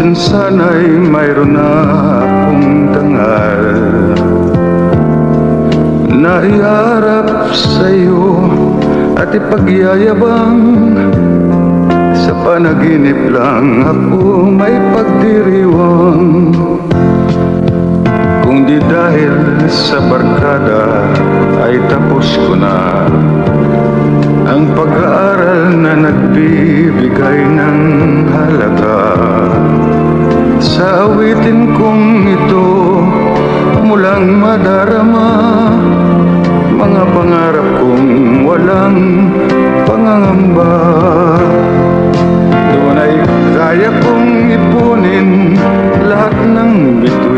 minsan sana'y mayroon na akong dangal na iharap sa'yo at ipagyayabang. Sa panaginip lang ako may pagdiriwang, kung di dahil sa barkada ay tapos ko na ang pag-aaral na nagbibigay ng halaga. Sa awitin kong ito mulang madarama mga pangarap kong walang pangangamba. Doon ay kaya kong ipunin lahat ng bituin